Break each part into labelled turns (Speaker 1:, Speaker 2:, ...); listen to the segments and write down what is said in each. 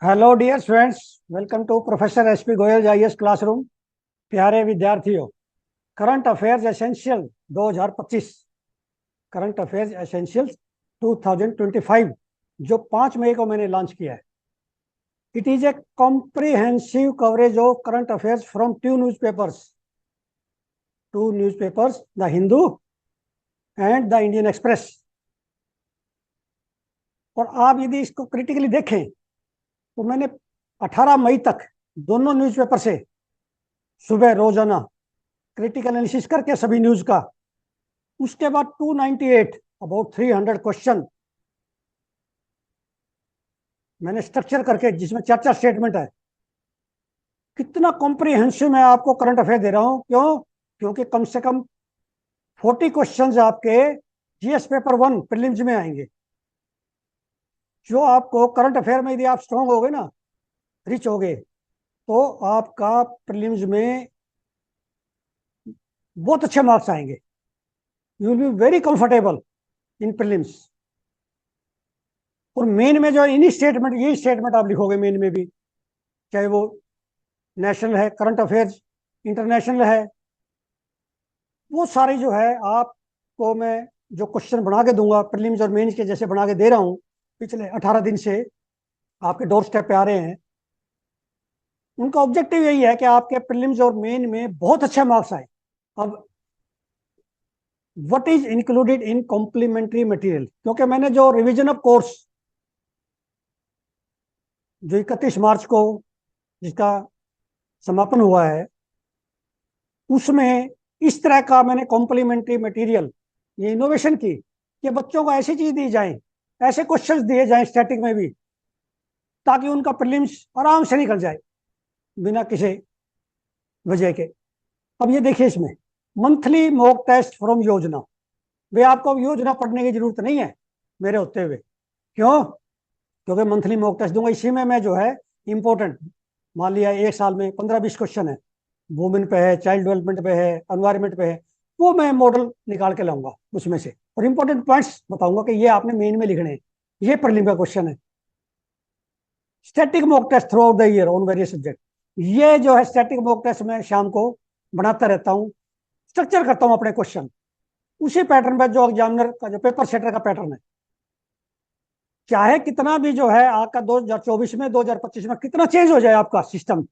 Speaker 1: Hello dear students, welcome to professor SP Goyal IAS classroom. प्यारे विद्यार्थियों, current affairs essential 2025, current affairs essentials 2025 जो 5 मई को मैंने लॉन्च किया है। It is a comprehensive coverage of current affairs from two newspapers, the Hindu and the Indian Express. और आप यदि इसको क्रिटिकली देखें तो मैंने 18 मई तक दोनों न्यूज़पेपर से सुबह रोजाना क्रिटिकल एनालिसिस करके सभी न्यूज का, उसके बाद 298 अबाउट 300 क्वेश्चन मैंने स्ट्रक्चर करके, जिसमें चर्चा स्टेटमेंट है। कितना कॉम्प्रिहेंसिव मैं आपको करंट अफेयर दे रहा हूं। क्यों? क्योंकि कम से कम 40 क्वेश्चंस आपके जीएस पेपर 1 प्रीलिम्स में आएंगे, जो आपको करंट अफेयर में यदि आप स्ट्रांग हो गए ना, रिच हो गए, तो आपका प्रीलिम्स में बहुत अच्छे मार्क्स आएंगे। You will be very comfortable in prelims. और मेन में जो इन्हीं स्टेटमेंट, यही स्टेटमेंट आप लिखोगे मेन में भी, चाहे वो नेशनल है, करंट अफेयर्स, इंटरनेशनल है, वो सारी जो है आपको मैं जो क्वेश्चन बना के दूंगा प्रीलिम्स और मेंस के, जैसे बना के दे रहा हूं पिछले 18 दिन से आपके डोर स्टेप पे आ रहे हैं। उनका ऑब्जेक्टिव यही है कि आपके प्रीलिम्स और मेन में बहुत अच्छे मार्क्स आए। अब what is included in complimentary material, क्योंकि मैंने जो रिवीजन ऑफ कोर्स जो 31 मार्च को जिसका समापन हुआ है, उसमें इस तरह का मैंने कॉम्प्लीमेंट्री मटेरियल, ये इनोवेशन की कि बच्चों को ऐसी चीज दी जाए, ऐसे क्वेश्चंस दिए जाएं स्टैटिक में भी, ताकि उनका प्रीलिम्स आराम से निकल जाए बिना किसी वजह के। अब ये देखिए, इसमें मंथली मॉक टेस्ट फ्रॉम योजना, वे आपको योजना पढ़ने की जरूरत नहीं है मेरे होते हुए। क्यों? क्योंकि मंथली मॉक टेस्ट दूंगा, इसी में मैं जो है इंपॉर्टेंट, मान लिया एक साल में 15-20 क्वेश्चन है, वुमेन पे है, चाइल्ड डेवलपमेंट पे है, एनवायरमेंट पे है, वो मैं मॉडल निकाल के लाऊंगा उसमें से, और इंपॉर्टेंट पॉइंट्स बताऊंगा कि ये आपने मेन में लिखने हैं, ये प्रीलिम का क्वेश्चन है। Static mock test throughout the year on various subject, ये जो है स्टैटिक मॉक टेस्ट मैं शाम को बनाता रहता हूँ, स्ट्रक्चर करता हूँ अपने क्वेश्चन उसी पैटर्न पर, जो एग्जामिनर का जो पेपर सेटर का पैटर्न है। चाहे कितना भी जो है आपका 2024 में 2025 में कितना चेंज हो जाए आपका सिस्टम,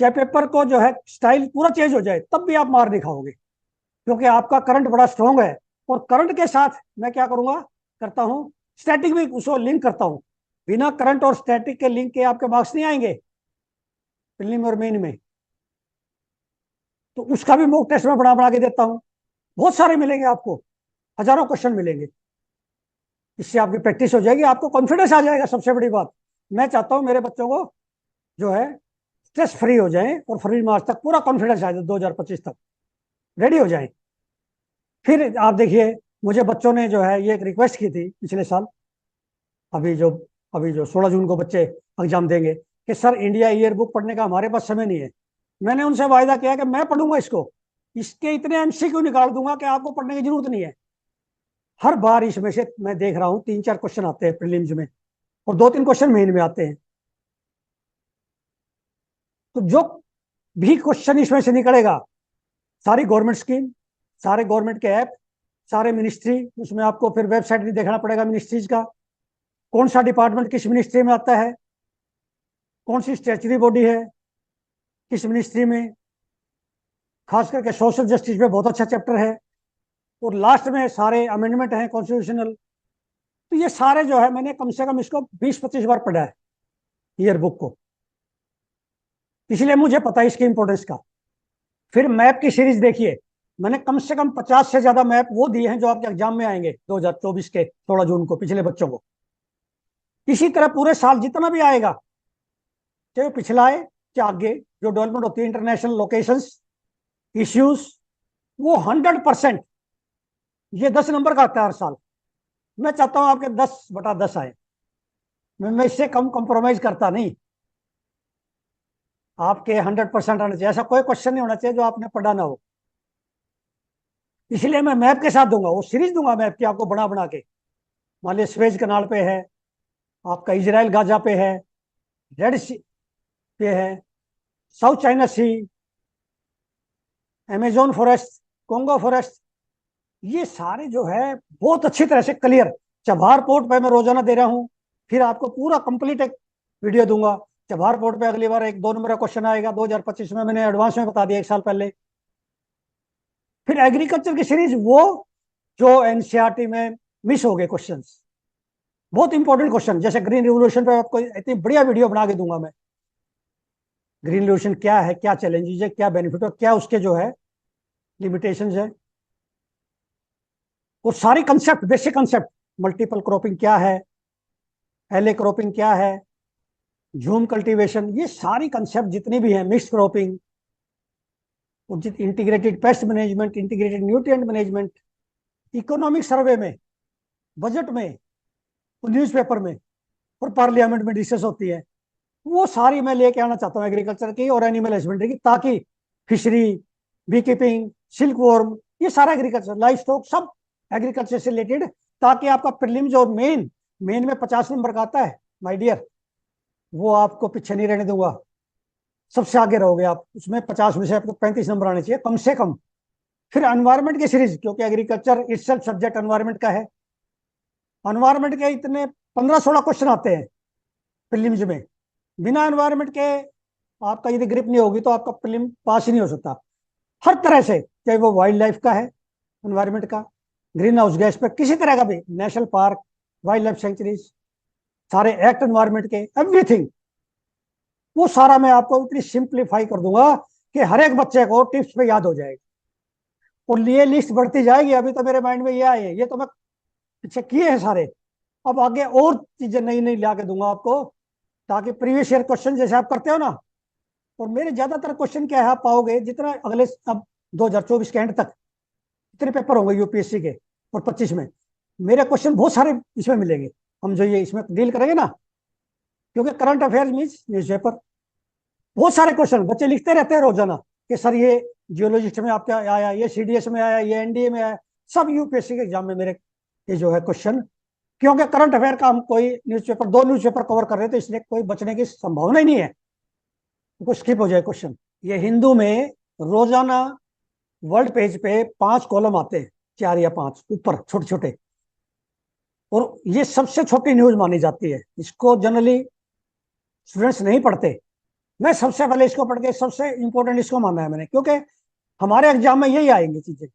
Speaker 1: चाहे पेपर को जो है स्टाइल पूरा चेंज हो जाए, तब भी आप मार नहीं खाओगे, क्योंकि आपका करंट बड़ा स्ट्रांग है। और करंट के साथ मैं क्या करूंगा, करता हूं स्टैटिक भी उसको लिंक करता हूं। बिना करंट और स्टैटिक के लिंक के आपके मार्क्स नहीं आएंगे प्रीलिम और मेन में। तो उसका भी मॉक टेस्ट में बना बना के देता हूं, बहुत सारे मिलेंगे आपको, हजारों क्वेश्चन मिलेंगे। इससे आपकी प्रैक्टिस हो जाएगी, आपको कॉन्फिडेंस आ जाएगा। सबसे बड़ी बात, मैं चाहता हूं मेरे बच्चों को जो है स्ट्रेस फ्री हो जाए और फरवरी मार्च तक पूरा कॉन्फिडेंस आ जाए, 2025 तक रेडी हो जाए। फिर आप देखिए, मुझे बच्चों ने जो है ये एक रिक्वेस्ट की थी पिछले साल, अभी जो अभी जो 16 जून को बच्चे एग्जाम देंगे, कि सर इंडिया ईयर बुक पढ़ने का हमारे पास समय नहीं है। मैंने उनसे वायदा किया कि मैं पढ़ूंगा इसको, इसके इतने एमसीक्यू निकाल दूंगा कि आपको पढ़ने की जरूरत नहीं है। हर बार इसमें से मैं देख रहा हूँ 3-4 क्वेश्चन आते हैं प्रीलिम्स में, और 2-3 क्वेश्चन मेन में आते हैं। तो जो भी क्वेश्चन इसमें से निकलेगा, सारी गवर्नमेंट स्कीम, सारे गवर्नमेंट के ऐप, सारे मिनिस्ट्री, उसमें आपको फिर वेबसाइट भी देखना पड़ेगा मिनिस्ट्रीज का, कौन सा डिपार्टमेंट किस मिनिस्ट्री में आता है, कौन सी स्टैचुटरी बॉडी है किस मिनिस्ट्री में, खास करके सोशल जस्टिस में बहुत अच्छा चैप्टर है, और लास्ट में सारे अमेंडमेंट हैं कॉन्स्टिट्यूशनल। तो ये सारे जो है मैंने कम से कम इसको 20-25 बार पढ़ा है ईयर बुक को, इसलिए मुझे पता है इसकी इंपॉर्टेंस का। फिर मैप की सीरीज देखिए, मैंने कम से कम 50 से ज्यादा मैप वो दिए हैं जो आपके एग्जाम में आएंगे 2024 के 16 जून को, पिछले बच्चों को। इसी तरह पूरे साल जितना भी आएगा, चाहे पिछला आए चाहे आगे, जो डेवलपमेंट होती है इंटरनेशनल लोकेशंस, इश्यूज, वो 100%, ये 10 नंबर का आता है हर साल। मैं चाहता हूं आपके 10/10 आए, मैं इससे कम कॉम्प्रोमाइज करता नहीं। आपके 100% आना चाहिए, ऐसा कोई क्वेश्चन नहीं होना चाहिए जो आपने पढ़ा ना हो। इसलिए मैं मैप के साथ दूंगा, वो सीरीज दूंगा मैप की आपको बना बना के। मान लिया स्वेज कनाल पे है, आपका इजराइल गाजा पे है, रेड सी पे है, साउथ चाइना सी, अमेजोन फॉरेस्ट, कोंगो फॉरेस्ट, ये सारे जो है बहुत अच्छी तरह से क्लियर चबहार पोर्ट पे मैं रोजाना दे रहा हूँ। फिर आपको पूरा कंप्लीट एक वीडियो दूंगा। चबहार पोर्ट पे अगली बार एक 2 नंबर का क्वेश्चन आएगा 2025 में, मैंने एडवांस में बता दिया 1 साल पहले। फिर एग्रीकल्चर की सीरीज वो जो एनसीईआरटी में मिस हो गए क्वेश्चंस, बहुत इंपॉर्टेंट क्वेश्चन, जैसे ग्रीन रिवोल्यूशन पे आपको इतनी बढ़िया वीडियो बना के दूंगा मैं। ग्रीन रिवोल्यूशन क्या है, क्या चैलेंजेस है, क्या बेनिफिट है, क्या उसके जो है लिमिटेशंस है, और सारी concept, basic concept, multiple cropping क्या है, एले क्रॉपिंग क्या है, झूम कल्टीवेशन, ये सारी कंसेप्ट जितनी भी है, mix cropping, integrated pest management, integrated nutrient management, economic survey में, बजट में, न्यूज़पेपर में और पार्लियामेंट में डिस्कस होती है, वो सारी मैं लेके आना चाहता हूँ एग्रीकल्चर की और एनिमल हस्बेंड्री की, ताकि fishery, bee keeping, silk worm, ये सारा एग्रीकल्चर, लाइफ स्टॉक, सब एग्रीकल्चर से रिलेटेड, ताकि आपका प्रीलिम्स और मेन में 50 नंबर का आता है माय डियर, वो आपको पीछे नहीं रहने दूंगा, सबसे आगे रहोगे आप उसमें। 50 में से आपको 35 नंबर आने चाहिए कम से कम। फिर एनवायरमेंट की सीरीज, क्योंकि एग्रीकल्चर इटसेल्फ सब्जेक्ट एनवायरमेंट का है, एनवायरमेंट के इतने 15-16 क्वेश्चन आते हैं प्रीलिम्स में। बिना एनवायरमेंट के आपका यदि ग्रिप नहीं होगी तो आपका प्रीलिम पास ही नहीं हो सकता, हर तरह से, चाहे वो वाइल्ड लाइफ का है, एनवायरमेंट का, ग्रीन हाउस गैस पे, किसी तरह का भी, national park, wild life sanctuaries, सारे एक्ट एनवायरमेंट के, एवरीथिंग, वो सारा मैं आपको इतनी सिंप्लीफाई कर दूंगा कि हर एक बच्चे को टिप्स पे याद हो जाएगी। और ये लिस्ट बढ़ती जाएगी, अभी तो मेरे माइंड में ये आए हैं, ये तो मैं पीछे किए हैं सारे, अब आगे और चीजें नई नई ला के दूंगा आपको, ताकि प्रीवियस ईयर क्वेश्चन जैसे आप करते हो ना, और मेरे ज्यादातर क्वेश्चन क्या है आप पाओगे, जितना अगले अब 2024 के एंड तक इतने पेपर होंगे यूपीएससी के और 25 में, मेरे क्वेश्चन बहुत सारे इसमें मिलेंगे, हम जो ये इसमें डील करेंगे ना, क्योंकि करंट अफेयर्स मीन्स न्यूज़पेपर, बहुत सारे क्वेश्चन बच्चे लिखते रहते हैं रोजाना कि सर ये जियोलॉजिस्ट में आपका आया, ये सीडीएस में आया, ये एनडीए में आया, सब यूपीएससी के एग्जाम में मेरे ये जो है क्वेश्चन, क्योंकि करंट अफेयर का हम कोई न्यूज़पेपर 2 न्यूज़पेपर कवर कर रहे हैं, तो इसलिए कोई बचने की संभावना ही नहीं है, तो स्किप हो जाए क्वेश्चन। ये हिंदू में रोजाना वर्ल्ड पेज पे 5 कॉलम आते हैं, 4 या 5 ऊपर छोटे छोटे, और ये सबसे छोटी न्यूज मानी जाती है, इसको जनरली स्टूडेंट्स नहीं पढ़ते। मैं सबसे पहले इसको पढ़ के सबसे इंपॉर्टेंट इसको माना है मैंने, क्योंकि हमारे एग्जाम में यही आएंगी चीजें।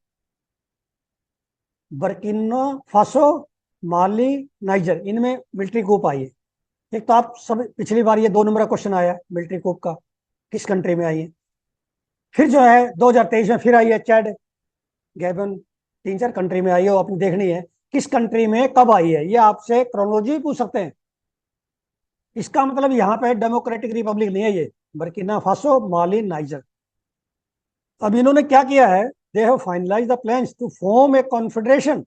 Speaker 1: बर्किनो फासो, माली, नाइजर, इनमें मिलिट्री कूप आई है। एक तो आप सब पिछली बार ये 2 नंबर का क्वेश्चन आया मिलिट्री कूप का, किस कंट्री में आई है। फिर जो है 2023 में फिर आई है चैड, गैबन, 3-4 कंट्री में आई है, वो आपने देखनी है किस कंट्री में कब आई है, ये आपसे क्रोनोलॉजी पूछ सकते हैं। इसका मतलब यहाँ पे डेमोक्रेटिक रिपब्लिक नहीं है ये, बर्किना फासो, माली, नाइजर। अब इन्होंने क्या किया है, they have finalised the plans to form a confederation,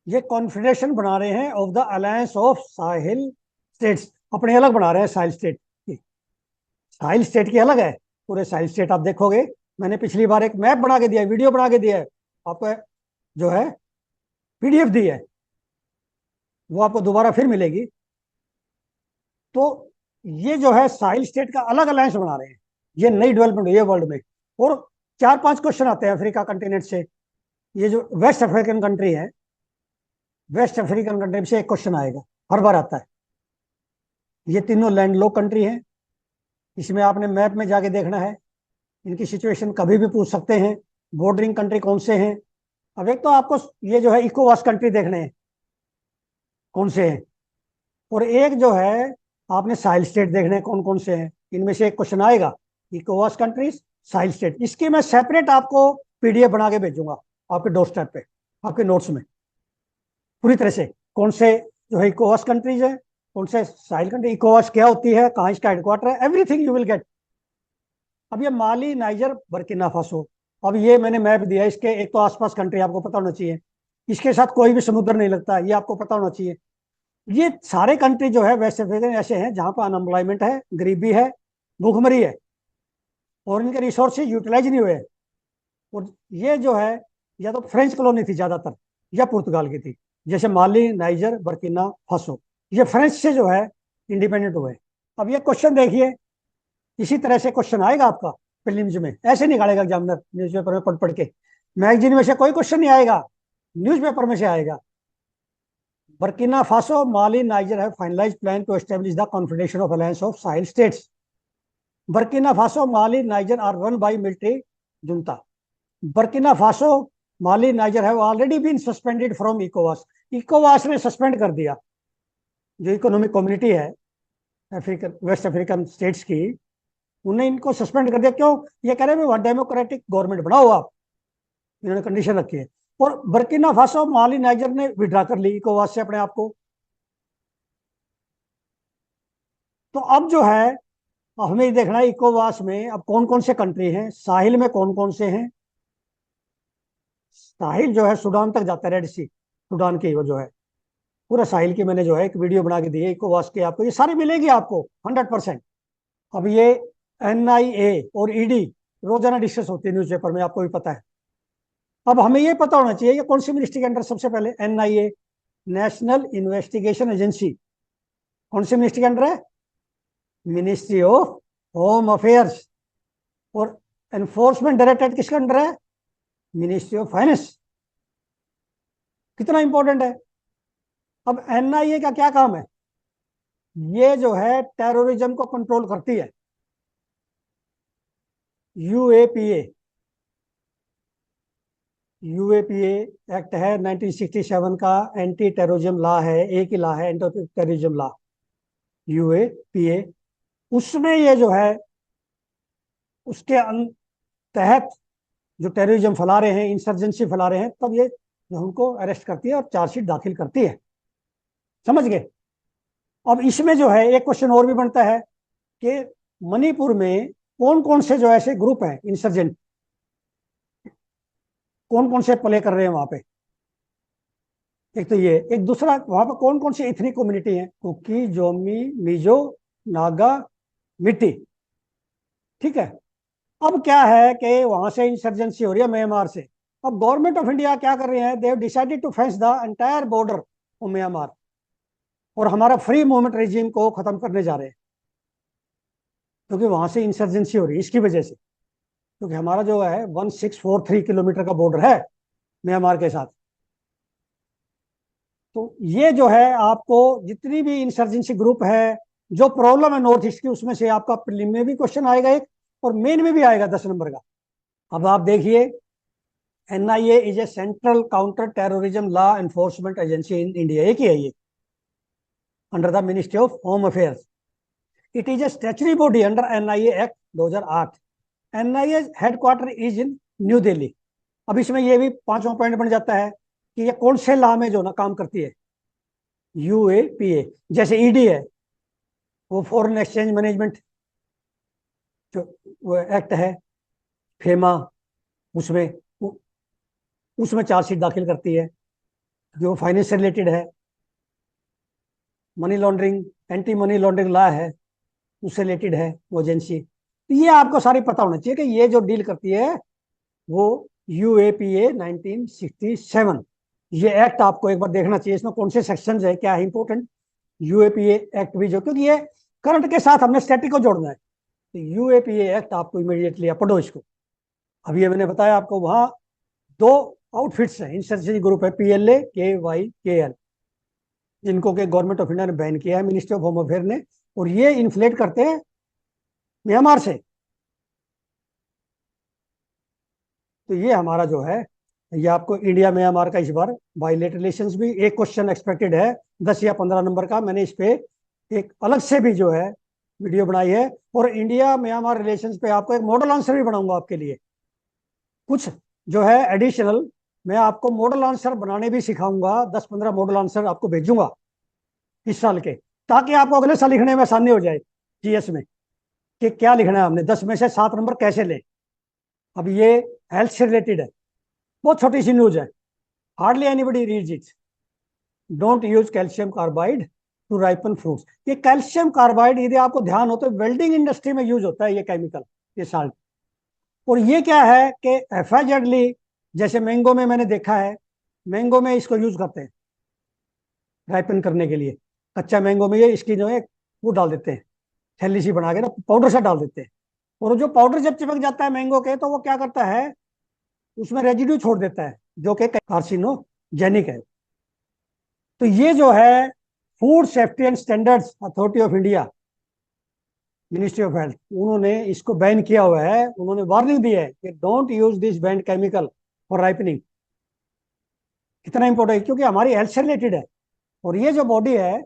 Speaker 1: ये कॉन्फेडरेशन बना रहे हैं of the alliance of Sahel states, अपने अलग बना रहे हैं साहिल स्टेट की, साहिल स्टेट की अलग है, पूरे साहिल स्टेट आप देखोगे, मैंने पिछली बार एक मैप बना के दिया है, वीडियो बना के दिया है आपको, जो है पीडीएफ दी है, वो आपको दोबारा फिर मिलेगी। तो ये जो है साहिल स्टेट का अलग अलायंस बना रहे हैं, ये नई डेवलपमेंट हुई है वर्ल्ड में। और 4-5 क्वेश्चन आते हैं अफ्रीका कंटिनेंट से, ये जो वेस्ट अफ्रीकन कंट्री है, वेस्ट अफ्रीकन कंट्री से एक क्वेश्चन आएगा, हर बार आता है। ये तीनों लैंड लॉक कंट्री हैं, इसमें आपने मैप में जाके देखना है, इनकी सिचुएशन कभी भी पूछ सकते हैं, बॉर्डरिंग कंट्री कौन से हैं। अब एक तो आपको ये जो है इकोवास कंट्री देखने हैं कौन से हैं, और एक जो है आपने साहिल स्टेट देखने हैं कौन कौन से हैं, इनमें से एक क्वेश्चन आएगा, इकोवास कंट्रीज, साहिल स्टेट। इसकी मैं सेपरेट आपको पीडीएफ बना के भेजूंगा आपके डोर स्टेप पे, आपके नोट्स में, पूरी तरह से कौन से जो है इकोवास कंट्रीज है, कौन से साहिल कंट्री, इकोवास क्या होती है, कहाँ इसका हेडक्वार्टर है, एवरीथिंग यू विल गेट। अब ये माली, नाइजर, बर्किना फासो, अब ये मैंने मैप दिया, इसके एक तो आसपास कंट्री आपको पता होना चाहिए, इसके साथ कोई भी समुद्र नहीं लगता, ये आपको पता होना चाहिए। ये सारे कंट्री जो है वेस्ट अफ्रीका ऐसे हैं जहां पर अनएम्प्लॉयमेंट है, गरीबी है, भूखमरी है, और इनके रिसोर्सेज यूटिलाइज नहीं हुए। और ये जो है या तो फ्रेंच कॉलोनी थी ज्यादातर, या पुर्तगाल की थी, जैसे माली, नाइजर, बर्किना फासो, ये फ्रेंच से जो है इंडिपेंडेंट हुए। अब ये क्वेश्चन देखिए, इसी तरह से क्वेश्चन आएगा आपका प्रीलिम्स में, ऐसे निकालेगा एग्जामिनर न्यूज़पेपर में पढ़ पढ़ के। मैगजीन में से कोई क्वेश्चन नहीं आएगा, न्यूज़पेपर में से आएगा। Burkina Faso, Mali, Niger have finalised plan to establish the confederation of alliance of Sahel states. Burkina Faso, Mali, Niger are run by military junta. Burkina Faso, Mali, Niger have already been suspended from इकोवास। इकोवास ने suspend कर दिया, जो economic community है African, west African states की, उन्हें इनको सस्पेंड कर दिया। क्यों? ये कह रहे हैं डेमोक्रेटिक गवर्नमेंट बनाओ आप, इन्होंने कंडीशन रखी है। और बर्किना फासो, माली, नाइजर ने विड्रा कर ली इकोवास से अपने आप को। तो अब जो है, अब हमें ये देखना है इकोवास में अब कौन कौन से कंट्री हैं, साहिल में कौन कौन से हैं। साहिल जो है सूडान तक जाता है, रेड सी, सूडान की वो जो है पूरा साहिल की, मैंने जो है एक वीडियो बना के दी है इकोवास की, आपको ये सारी मिलेगी आपको 100%। अब ये NIA और ED रोजाना डिस्कस होती है न्यूज़पेपर में, आपको भी पता है। अब हमें ये पता होना चाहिए ये कौन सी मिनिस्ट्री के अंडर, सबसे पहले NIA, नेशनल इन्वेस्टिगेशन एजेंसी, कौन सी मिनिस्ट्री के अंडर है? Ministry of home affairs. और एनफोर्समेंट डायरेक्टरेट किसके अंडर है? Ministry of finance. कितना इंपॉर्टेंट है। अब NIA का क्या काम है? ये जो है टेररिज्म को कंट्रोल करती है। UAPA, UAPA एक्ट है 1967 का, एंटी टेररिज्म लॉ है, एक ही लॉ है एंटी टेररिज्म लॉ, UAPA। उसमें ये जो है उसके तहत जो टेररिज्म फैला रहे हैं, इंसर्जेंसी फैला रहे हैं, तब ये उनको अरेस्ट करती है और चार्जशीट दाखिल करती है। समझ गए। अब इसमें जो है एक क्वेश्चन और भी बनता है कि मणिपुर में कौन कौन से जो ऐसे ग्रुप हैं इंसर्जेंट, कौन कौन से प्ले कर रहे हैं वहां पे। एक तो ये, एक दूसरा वहां पर कौन कौन सी एथनिक कम्युनिटी है, कुकी, जोमी, मिजो, नागा, मिट्टी। ठीक है। अब क्या है कि वहां से इंसर्जेंसी हो रही है म्यांमार से। अब गवर्नमेंट ऑफ इंडिया क्या कर रहे हैं, they have decided to fence the entire border of Myanmar, और हमारा फ्री मूवमेंट रेजिम को खत्म करने जा रहे हैं, क्योंकि वहां से इंसर्जेंसी हो रही है इसकी वजह से। क्योंकि हमारा जो है 1643 किलोमीटर का बॉर्डर है म्यांमार के साथ। तो ये जो है आपको जितनी भी इंसर्जेंसी ग्रुप है, जो प्रॉब्लम है नॉर्थ ईस्ट की, उसमें से आपका प्रीलिम में भी क्वेश्चन आएगा एक, और मेन में भी आएगा 10 नंबर का। अब आप देखिए, NIA is a central counter terrorism law enforcement agency in India, एक ही है ये, under the ministry of home affairs. It is A statutory body under NIA act 2008। NIA headquarter is in new Delhi. अब इसमें ये भी पांचवा पॉइंट बन जाता है कि ये कौन से लॉ में जो ना काम करती है, UAPA। जैसे ED है, वो फॉरेन एक्सचेंज मैनेजमेंट जो वो एक्ट है, फेमा, उसमें उसमें चार्जशीट दाखिल करती है, जो फाइनेंस से रिलेटेड है। Money laundering, anti money laundering law है, उससे रिलेटेड है वो एजेंसी। तो ये आपको सारी पता होना चाहिए कि ये जो डील करती है वो UAPA 1967। ये एक्ट आपको एक बार देखना चाहिए, इसमें कौन से सेक्शन है, क्या है इंपॉर्टेंट। UAPA एक्ट भी जो, क्योंकि ये करंट के साथ हमने स्टैटिक को जोड़ना है, तो UAPA एक्ट आपको इमीडिएटली आप पढ़ो इसको। अब ये मैंने बताया आपको, वहां दो आउटफिट्स हैं इंसर्जेंसी ग्रुप है, PLA, KY, KL, जिनको के गवर्नमेंट ऑफ इंडिया ने बैन किया है, मिनिस्ट्री ऑफ होम अफेयर ने, और ये इन्फ्लेट करते हैं म्यांमार से। तो ये हमारा जो है, ये आपको इंडिया म्यांमार का इस बार बायलेटरल रिलेशंस भी एक क्वेश्चन एक्सपेक्टेड है 10 या 15 नंबर का। मैंने इस पे एक अलग से भी जो है वीडियो बनाई है, और इंडिया म्यांमार रिलेशंस पे आपको एक मॉडल आंसर भी बनाऊंगा आपके लिए। कुछ जो है एडिशनल मैं आपको मॉडल आंसर बनाने भी सिखाऊंगा, 10-15 मॉडल आंसर आपको भेजूंगा इस साल के, ताकि आपको अगले साल लिखने में आसानी हो जाए GS में, कि क्या लिखना है हमने, 10 में से 7 नंबर कैसे लें। अब ये हेल्थ से रिलेटेड है, बहुत छोटी सी न्यूज है, hardly anybody reads it. Don't use calcium carbide to ripen fruits. ये कैल्शियम कार्बाइड, यदि आपको ध्यान हो तो वेल्डिंग इंडस्ट्री में यूज होता है ये केमिकल, ये साल्ट। और ये क्या है कि एफाइजेडली, जैसे मैंगो में मैंने देखा है, मैंगो में इसको यूज करते हैं, राइपन करने के लिए। कच्चा मैंगो में ये इसकी जो है वो डाल देते हैं, थैली सी बना के ना, पाउडर सा डाल देते हैं। और जो पाउडर जब चिपक जाता है मैंगो के, तो वो क्या करता है, उसमें रेजिड्यू छोड़ देता है, जो कि कार्सिनोजेनिक है। तो ये जो है food safety and standards authority of India, ministry of health, उन्होंने इसको बैन किया हुआ है। उन्होंने वार्निंग दी है कि don't use this band chemical for ripening. कितना इंपॉर्टेंट है, क्योंकि हमारी हेल्थ से रिलेटेड है। और ये जो बॉडी है,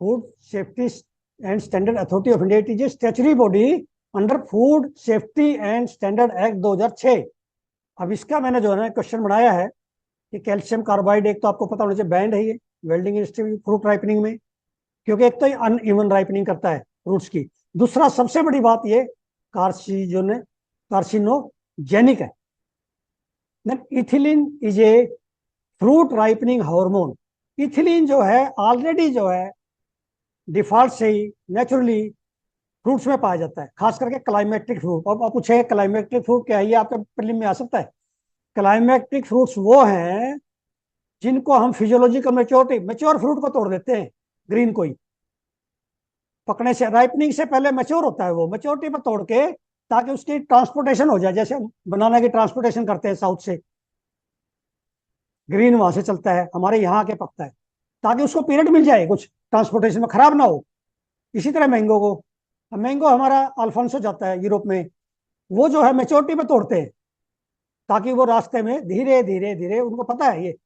Speaker 1: food safety and standard authority of India, it is A statutory body under food safety and standard act 2006। अब इसका मैंने जो है ना क्वेश्चन बनाया है कि कैल्शियम कार्बाइड, एक तो आपको पता होना चाहिए बैंड है ये वेल्डिंग इंडस्ट्री में, फ्रूट राइपनिंग में, क्योंकि एक तो ये अनइवन राइपनिंग करता है फ्रूट्स की। दूसरा सबसे बड़ी बात ये कार्सिनोजेनिक है। Then ethylene is a fruit ripening hormone. Ethylene जो है ऑलरेडी जो है डिफॉल्ट से ही नेचुरली फ्रूट्स में पाया जाता है, खास करके क्लाइमेटिक फ्रूट। और आप पूछे क्लाइमेटिक फ्रूट क्या है, ये आपके प्रीलिम में आ सकता है। क्लाइमेटिक फ्रूट्स वो हैं जिनको हम फिजियोलॉजिकल मेच्योरिटी, मेच्योर फ्रूट को तोड़ देते हैं, ग्रीन को ही पकने से, राइपनिंग से पहले मेच्योर होता है, वो मेच्योरिटी पर तोड़ के, ताकि उसकी ट्रांसपोर्टेशन हो जाए। जैसे बनाना की ट्रांसपोर्टेशन करते हैं साउथ से, ग्रीन वहां से चलता है, हमारे यहाँ आके पकता है, ताकि उसको पीरियड मिल जाए कुछ ट्रांसपोर्टेशन में, खराब ना हो। इसी तरह मैंगो को, अब मैंगो हमारा अल्फांसो जाता है यूरोप में, वो जो है मेच्योरिटी में तोड़ते हैं, ताकि वो रास्ते में धीरे धीरे धीरे, उनको पता है ये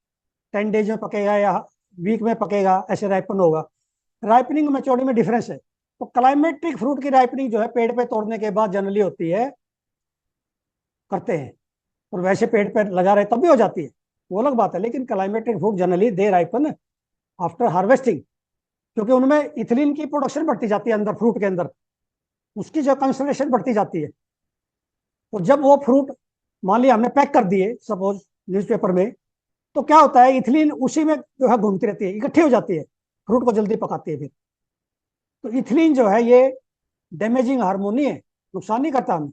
Speaker 1: 10 डेज में पकेगा या वीक में पकेगा, ऐसे राइपन होगा। राइपनिंग मेच्योरिटी में डिफरेंस है। तो क्लाइमेटिक फ्रूट की राइपनिंग जो है पेड़ पे तोड़ने के बाद जनरली होती है, करते हैं, और वैसे पेड़ पे लगा रहे तब भी हो जाती है, वो अलग बात है। लेकिन climatic fruit generally they ripen after harvesting, क्योंकि उनमें इथिलीन की प्रोडक्शन बढ़ती जाती है अंदर, फ्रूट के अंदर उसकी जो कंसंट्रेशन बढ़ती जाती है। और जब वो फ्रूट मान लिया हमने पैक कर दिए सपोज न्यूज़पेपर में, तो क्या होता है, इथिलीन उसी में जो है घूमती रहती है, इकट्ठी हो जाती है, फ्रूट को जल्दी पकाती है फिर। तो इथिलीन जो है ये डैमेजिंग हार्मोन नहीं है, नुकसान नहीं करता हमें।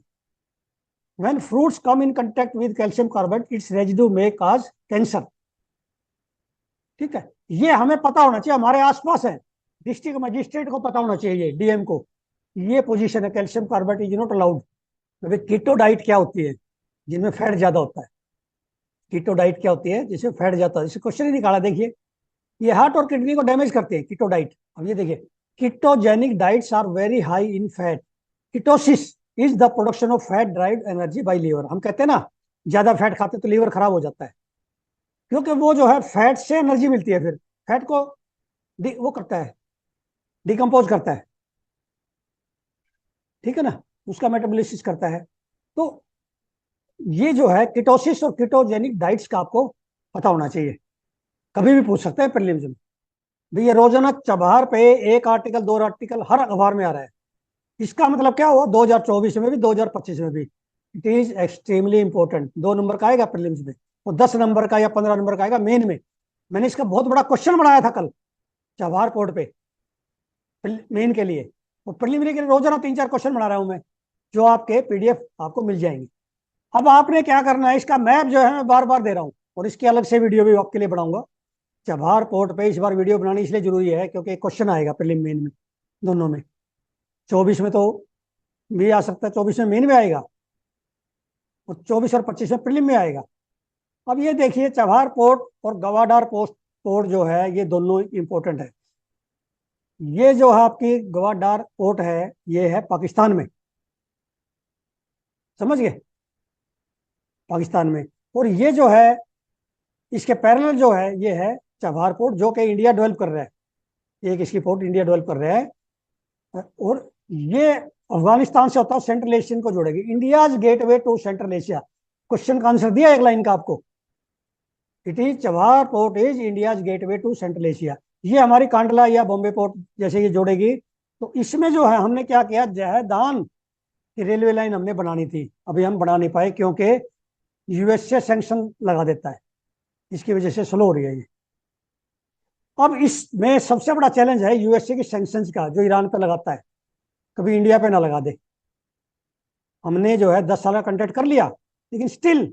Speaker 1: When fruits come in contact with calcium carbide, it's residue may cause cancer. ठीक है, ये हमें पता होना चाहिए, हमारे आसपास है, डिस्ट्रिक्ट मजिस्ट्रेट को पता होना चाहिए, डीएम को, ये पोजीशन है, calcium carbide is not allowed. अभी कीटो डाइट क्या होती है, जिनमें फैट ज्यादा होता है। कीटो डाइट क्या होती है, जिसमें फैट ज्यादा है, इसे क्वेश्चन ही निकाला, देखिए। ये हार्ट और किडनी को डैमेज करते हैं कीटो डाइट। अब ये देखिए, ketogenic diets are very high in fat. Ketosis is the production of fat derived energy by liver. हम कहते हैं ना, ज्यादा फैट खाते तो लीवर खराब हो जाता है, क्योंकि वो जो है फैट से एनर्जी मिलती है, फिर फैट को वो करता है, डिकम्पोज करता है, ठीक है ना, उसका मेटाबोलिसिस करता है। तो ये जो है कीटोसिस और कीटोजेनिक डाइट्स का आपको पता होना चाहिए, कभी भी पूछ सकते हैं प्रीलिम्स में। भाई ये रोजाना चबहार पे एक आर्टिकल, दो आर्टिकल हर अखबार में आ रहा है, इसका मतलब क्या हुआ, 2024 में भी 2025 में भी। It is extremely important. 2 number का आएगा प्रीलिम्स में, और 10 नंबर का या 15 नंबर का आएगा मेन में। मैंने इसका बहुत बड़ा क्वेश्चन बनाया था कल चबहार पोर्ट पे मेन के लिए, और प्रीलिमिनरी के लिए रोजाना 3-4 क्वेश्चन बना रहा हूं मैं, जो आपके पीडीएफ आपको मिल जाएंगे। अब आपने क्या करना है, इसका मैप जो है मैं बार बार दे रहा हूँ, और इसकी अलग से वीडियो भी आपके लिए बनाऊंगा। चबहार पोर्ट पे इस बार वीडियो बनानी इसलिए जरूरी है, क्योंकि क्वेश्चन आएगा प्रीलिम मेन में, दोनों में। 24 में तो भी आ सकता है, 24 में मेन में आएगा, और 24 और 25 में प्रीलिम में आएगा। अब ये देखिए, चबहार पोर्ट और गवाडार पोस्ट पोर्ट जो है, ये दोनों इंपॉर्टेंट है। ये जो है आपकी गवाडार पोर्ट है, ये है पाकिस्तान में, समझ गए, पाकिस्तान में। और ये जो है इसके पैरेलल जो है, ये है चबहार पोर्ट, जो कि इंडिया डेवलप कर रहा है, एक इसकी पोर्ट इंडिया डेवलप कर रहा है। और ये अफगानिस्तान से होता है, सेंट्रल एशियन को जोड़ेगी, India gateway to Central Asia. Question का आंसर दिया एक लाइन का आपको, it is Chabahar port is India gateway to Central Asia. ये हमारी कांडला या बॉम्बे पोर्ट जैसे ये जोड़ेगी। तो इसमें जो है हमने क्या किया, जहेदान की रेलवे लाइन हमने बनानी थी, अभी हम बना नहीं पाए, क्योंकि यूएसए सैंक्शन लगा देता है, इसकी वजह से स्लो हो रही है ये। अब इसमें सबसे बड़ा चैलेंज है यूएसए की सैंक्शंस का, जो ईरान पे लगाता है, कभी इंडिया पे ना लगा दे। हमने जो है 10 साल का कंटेक्ट कर लिया, लेकिन still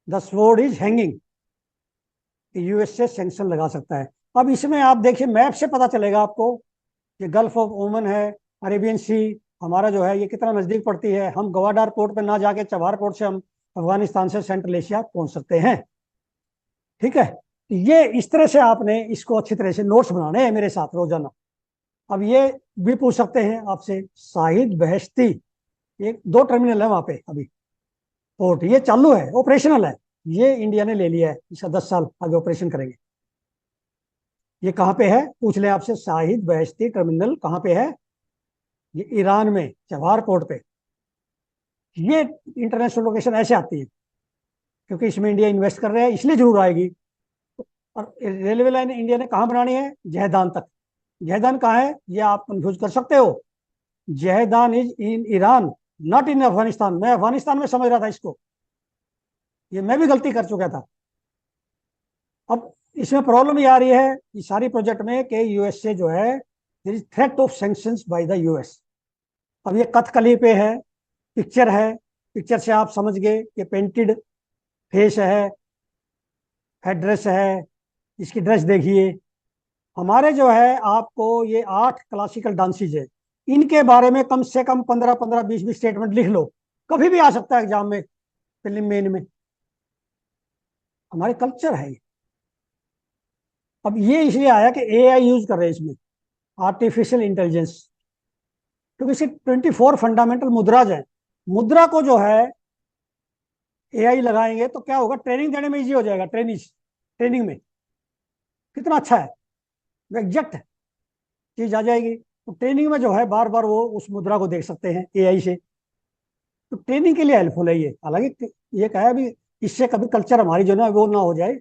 Speaker 1: the sword is hanging. कि यूएस से सैंक्शन लगा सकता है। अब इसमें आप देखिए मैप से पता चलेगा आपको, ये गल्फ ऑफ ओमन है, अरेबियन सी हमारा जो है ये कितना नजदीक पड़ती है। हम गवाडार पोर्ट पे ना जाके चबार पोर्ट से हम अफगानिस्तान से सेंट्रल एशिया पहुंच सकते हैं। ठीक है, तो ये इस तरह से आपने इसको अच्छी तरह से नोट्स बनाने हैं मेरे साथ रोजाना। अब ये भी पूछ सकते हैं आपसे, शाहिद बहश्ती, एक दो टर्मिनल है वहां पे अभी, पोर्ट ये चालू है, ऑपरेशनल है, ये इंडिया ने ले लिया है, इसका 10 साल आगे ऑपरेशन करेंगे। ये कहाँ पे है पूछ ले आपसे, शाहिद बहश्ती टर्मिनल कहाँ पे है? ये ईरान में चबार पोर्ट पे। ये इंटरनेशनल लोकेशन ऐसे आती है क्योंकि इसमें इंडिया इन्वेस्ट कर रहा है, इसलिए जरूर आएगी। और रेलवे लाइन इंडिया ने कहाँ बनानी है? जहदान तक। जहदान कहाँ है ये आप कंफ्यूज कर सकते हो, Zahedan is in Iran, not in Afghanistan. मैं अफगानिस्तान में समझ रहा था इसको, ये मैं भी गलती कर चुका था। अब इसमें प्रॉब्लम ये आ रही है इस सारी प्रोजेक्ट में कि यूएसए जो है, there is threat of sanctions by the US. अब ये कथकली पे है, पिक्चर है, पिक्चर से आप समझ गए कि पेंटेड फेस है, हेड ड्रेस है, इसकी ड्रेस देखिए। हमारे जो है आपको ये 8 क्लासिकल डांसेज है, इनके बारे में कम से कम 15-15, 20-20 स्टेटमेंट लिख लो, कभी भी आ सकता है एग्जाम में, फिल्म मेन में। हमारे कल्चर है ये। अब ये इसलिए आया कि एआई यूज कर रहे हैं इसमें, आर्टिफिशियल इंटेलिजेंस, क्योंकि इसे 24 फंडामेंटल मुद्राज है। मुद्रा को जो है एआई लगाएंगे तो क्या होगा, ट्रेनिंग देने में इजी हो जाएगा। ट्रेनिंग में कितना अच्छा है, वो एग्जैक्ट चीज आ जाएगी। तो ट्रेनिंग में जो है बार बार वो उस मुद्रा को देख सकते हैं एआई से, तो ट्रेनिंग के लिए हेल्पफुल है ये। हालांकि ये कहा भी इससे कभी कल्चर हमारी जो ना वो ना हो जाए,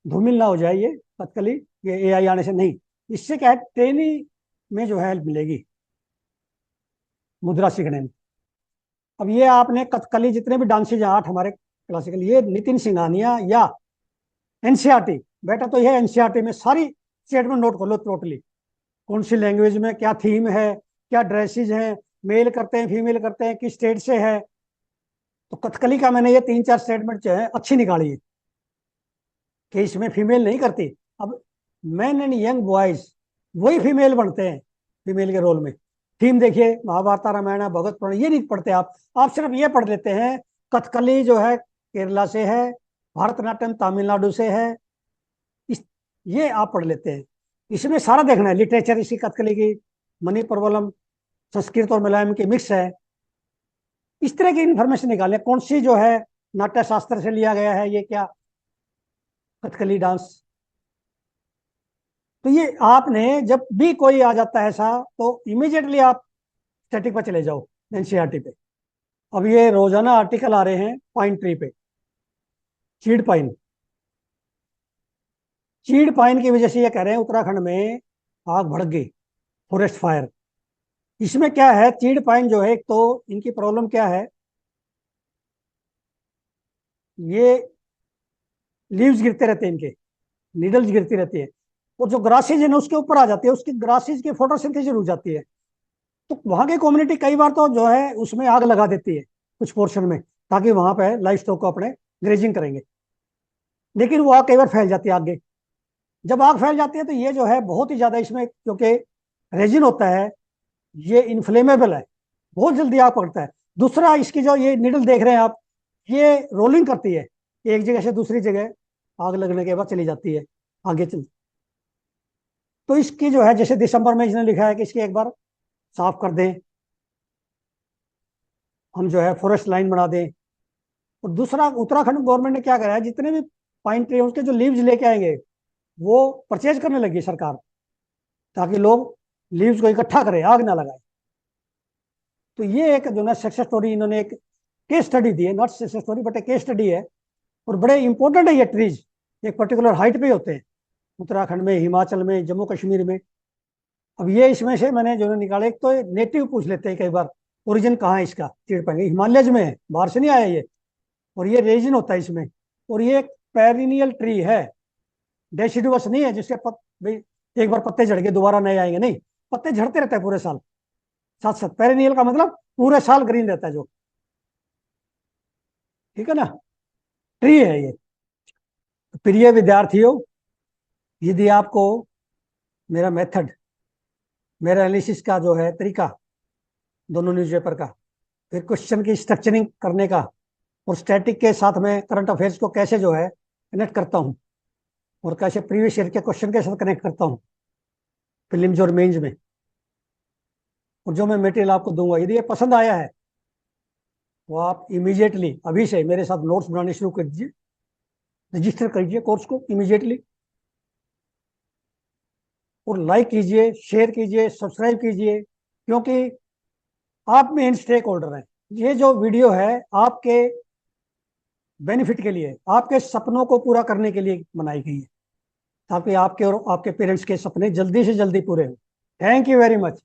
Speaker 1: धूमिल ना हो जाए ये कथकली, ये एआई आने से नहीं। इससे क्या है, ट्रेनिंग में जो है हेल्प मिलेगी मुद्रा सीखने में। अब ये आपने कथकली जितने भी डांसेज हैं 8 हमारे क्लासिकल, ये नितिन सिंघानिया या एनसीईआरटी, बेटा तो ये एनसीईआरटी में सारी स्टेटमेंट नोट कर लो टोटली, कौन सी लैंग्वेज में क्या थीम है, क्या ड्रेसेज हैं, मेल करते हैं फीमेल करते हैं, किस स्टेट से है। तो कथकली का मैंने ये 3-4 स्टेटमेंट जो है अच्छी निकाली है कि इसमें फीमेल नहीं करती। अब मैन एंड यंग बॉयज वही फीमेल बनते हैं फीमेल के रोल में। थीम देखिए, महाभारत रामायण भगवत पुराण ये नहीं पढ़ते आप सिर्फ ये पढ़ लेते हैं। कथकली जो है केरला से है, भरतनाट्यम तमिलनाडु से है, इस ये आप पढ़ लेते हैं। इसमें सारा देखना है, लिटरेचर इसी कथकली की, मणिप्रवलम संस्कृत और मलयालम की मिक्स है। इस तरह की इंफॉर्मेशन निकालें, कौन सी जो है नाट्य शास्त्र से लिया गया है ये क्या कथकली डांस। तो ये आपने जब भी कोई आ जाता है ऐसा, तो इमीडिएटली आप स्टैटिक पर चले जाओ एनसीईआरटी पे। अब ये रोजाना आर्टिकल आ रहे हैं पाइन ट्री पे, चीड़ पाइन। चीड़ पाइन की वजह से ये कह रहे हैं उत्तराखंड में आग भड़क गई, फॉरेस्ट फायर। इसमें क्या है, चीड़ पाइन जो है, एक तो इनकी प्रॉब्लम क्या है, ये लीव्स गिरते रहते हैं, इनके नीडल्स गिरती रहती है, और जो ग्रासेज है ना उसके ऊपर आ जाती है, उसकी ग्रासेज की फोटोसिंथेसिस रुक जाती है। तो वहां की कम्युनिटी कई बार तो जो है उसमें आग लगा देती है कुछ पोर्शन में, ताकि वहां पे लाइफ स्टॉक को अपने ग्रेजिंग करेंगे। लेकिन वो आग कई बार फैल जाती है आगे। जब आग फैल जाती है तो ये जो है बहुत ही ज्यादा इसमें, क्योंकि रेजिन होता है, ये इन्फ्लेमेबल है, बहुत जल्दी आग पकड़ता है। दूसरा, इसकी जो ये निडल देख रहे हैं आप, ये रोलिंग करती है, एक जगह से दूसरी जगह आग लगने के बाद चली जाती है आगे चल। तो इसकी जो है, जैसे दिसंबर में इसने लिखा है कि इसकी एक बार साफ कर दें, हम जो है फॉरेस्ट लाइन बना दें। और दूसरा, उत्तराखंड गवर्नमेंट ने क्या करा है, जितने भी पाइन ट्री उसके जो लीव्स लेके आएंगे वो परचेज करने लगी सरकार, ताकि लोग लीव्स को इकट्ठा करें, आग ना लगाए। तो ये एक जो ना सक्सेस स्टोरी, इन्होंने एक केस स्टडी दी है, नॉट सक्सेस स्टोरी बट एक केस स्टडी है। और बड़े इंपॉर्टेंट है ये ट्रीज, एक पर्टिकुलर हाइट पे होते हैं, उत्तराखंड में, हिमाचल में, जम्मू कश्मीर में। अब ये इसमें से मैंने जो निकाले, एक तो नेटिव पूछ लेते हैं कई बार, ओरिजिन कहाँ है इसका, चीड़ पाएंगे हिमालयज में है, बाहर से नहीं आया ये। और ये रेजिन होता है इसमें। और ये एक पेरिनियल ट्री है, डेसिडुअस नहीं है जिसके भाई एक बार पत्ते झड़ के दोबारा नए आएंगे, नहीं, पत्ते झड़ते रहते हैं पूरे साल साथ साथ। पेरिनियल का मतलब पूरे साल ग्रीन रहता है जो, ठीक है ना, ट्री है ये। प्रिय विद्यार्थियों, यदि आपको मेरा मेथड, मेरा एनालिसिस का जो है तरीका, दोनों न्यूज़पेपर का, फिर क्वेश्चन की स्ट्रक्चरिंग करने का, और स्टैटिक के साथ में करंट अफेयर्स को कैसे जो है कनेक्ट करता हूँ, और कैसे प्रीवियस ईयर के क्वेश्चन के साथ कनेक्ट करता हूँ फिल्म्स और मेंस में, और जो मैं मटेरियल आपको दूंगा, यदि ये पसंद आया है तो आप इमीडिएटली अभी से मेरे साथ नोट्स बनाने शुरू कर दीजिए, रजिस्टर करिए कोर्स को इमीडिएटली, और लाइक कीजिए, शेयर कीजिए, सब्सक्राइब कीजिए, क्योंकि आप मेन स्टेक होल्डर हैं। ये जो वीडियो है आपके बेनिफिट के लिए, आपके सपनों को पूरा करने के लिए बनाई गई है, ताकि आपके और आपके पेरेंट्स के सपने जल्दी से जल्दी पूरे हों। Thank you very much.